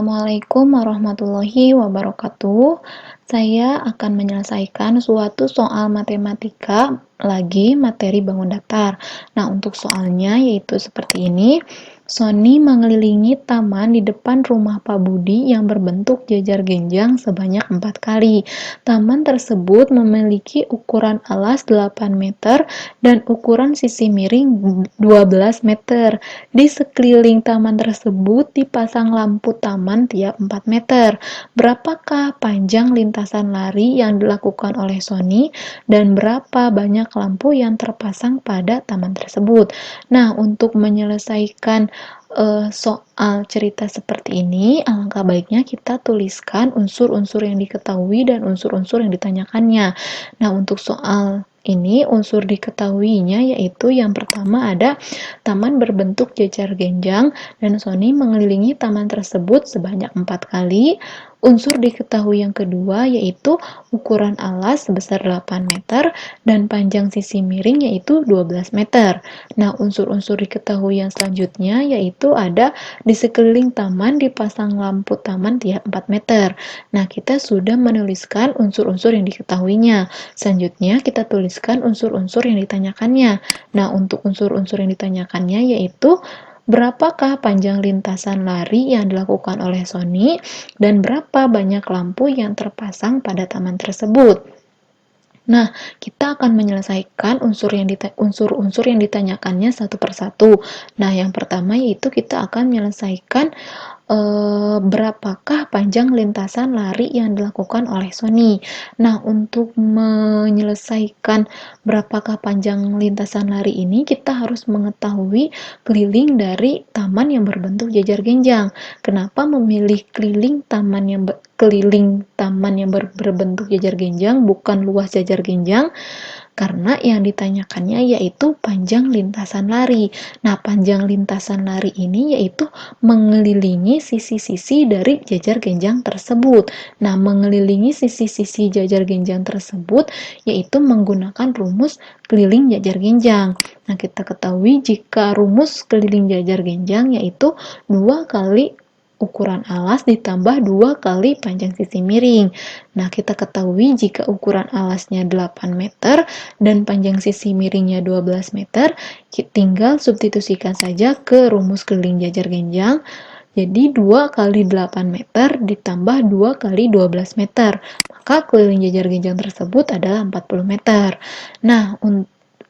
Assalamualaikum warahmatullahi wabarakatuh. Saya akan menyelesaikan suatu soal matematika lagi materi bangun datar. Nah, untuk soalnya yaitu seperti ini. Sony mengelilingi taman di depan rumah Pak Budi yang berbentuk jejar genjang sebanyak 4 kali. Taman tersebut memiliki ukuran alas 8 meter dan ukuran sisi miring 12 meter. Di sekeliling taman tersebut dipasang lampu taman tiap 4 meter. Berapakah panjang lintasan lari yang dilakukan oleh Sony dan berapa banyak lampu yang terpasang pada taman tersebut? Nah, untuk menyelesaikan soal cerita seperti ini, alangkah baiknya kita tuliskan unsur-unsur yang diketahui dan unsur-unsur yang ditanyakannya. Nah, untuk soal ini unsur diketahuinya yaitu yang pertama ada taman berbentuk jejar genjang dan Sony mengelilingi taman tersebut sebanyak 4 kali. Unsur diketahui yang kedua yaitu ukuran alas sebesar 8 meter dan panjang sisi miring yaitu 12 meter. Nah, unsur-unsur diketahui yang selanjutnya yaitu ada di sekeliling taman dipasang lampu taman tiap 4 meter. Nah, kita sudah menuliskan unsur-unsur yang diketahuinya. Selanjutnya, kita tuliskan unsur-unsur yang ditanyakannya. Nah, untuk unsur-unsur yang ditanyakannya yaitu berapakah panjang lintasan lari yang dilakukan oleh Sony dan berapa banyak lampu yang terpasang pada taman tersebut. Nah, kita akan menyelesaikan unsur-unsur yang ditanyakannya satu persatu. Nah, yang pertama yaitu kita akan menyelesaikan berapakah panjang lintasan lari yang dilakukan oleh Sony. Nah, untuk menyelesaikan berapakah panjang lintasan lari ini, kita harus mengetahui keliling dari taman yang berbentuk jejar genjang. Kenapa memilih keliling taman yang berbentuk jejar genjang, bukan luas jejar genjang? Karena yang ditanyakannya yaitu panjang lintasan lari. Nah, panjang lintasan lari ini yaitu mengelilingi sisi-sisi dari jejar genjang tersebut. Nah, mengelilingi sisi-sisi jejar genjang tersebut yaitu menggunakan rumus keliling jejar genjang. Nah, kita ketahui jika rumus keliling jejar genjang yaitu 2 kali ukuran alas ditambah 2 kali panjang sisi miring. Nah, kita ketahui jika ukuran alasnya 8 meter dan panjang sisi miringnya 12 meter, tinggal substitusikan saja ke rumus keliling jejar genjang. Jadi 2 kali 8 meter ditambah 2 kali 12 meter. Maka keliling jejar genjang tersebut adalah 40 meter. Nah,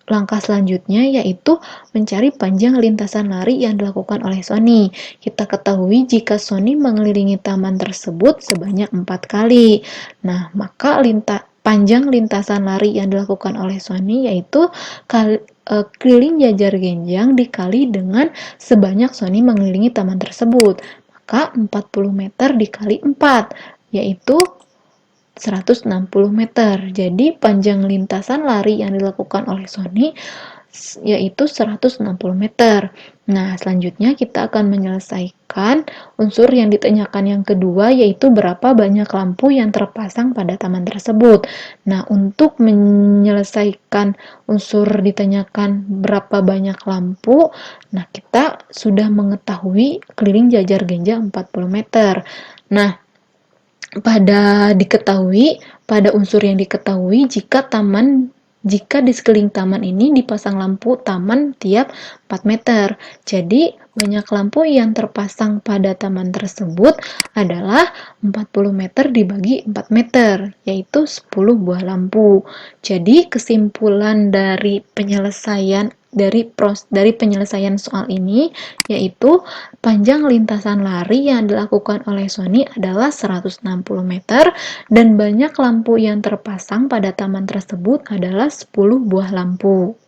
langkah selanjutnya yaitu mencari panjang lintasan lari yang dilakukan oleh Sony. Kita ketahui jika Sony mengelilingi taman tersebut sebanyak 4 kali. Nah, maka panjang lintasan lari yang dilakukan oleh Sony yaitu keliling jejar genjang dikali dengan sebanyak Sony mengelilingi taman tersebut. Maka 40 meter dikali 4 yaitu 160 meter. Jadi panjang lintasan lari yang dilakukan oleh Sony yaitu 160 meter. Nah, selanjutnya kita akan menyelesaikan unsur yang ditanyakan yang kedua yaitu berapa banyak lampu yang terpasang pada taman tersebut. Nah, untuk menyelesaikan unsur ditanyakan berapa banyak lampu, nah kita sudah mengetahui keliling jejar genjang 40 meter. Nah, pada unsur yang diketahui jika di sekeliling taman ini dipasang lampu taman tiap 4 meter. Jadi, banyak lampu yang terpasang pada taman tersebut adalah 40 meter dibagi 4 meter, yaitu 10 buah lampu. Jadi, kesimpulan dari penyelesaian soal ini yaitu panjang lintasan lari yang dilakukan oleh Sony adalah 160 meter dan banyak lampu yang terpasang pada taman tersebut adalah 10 buah lampu.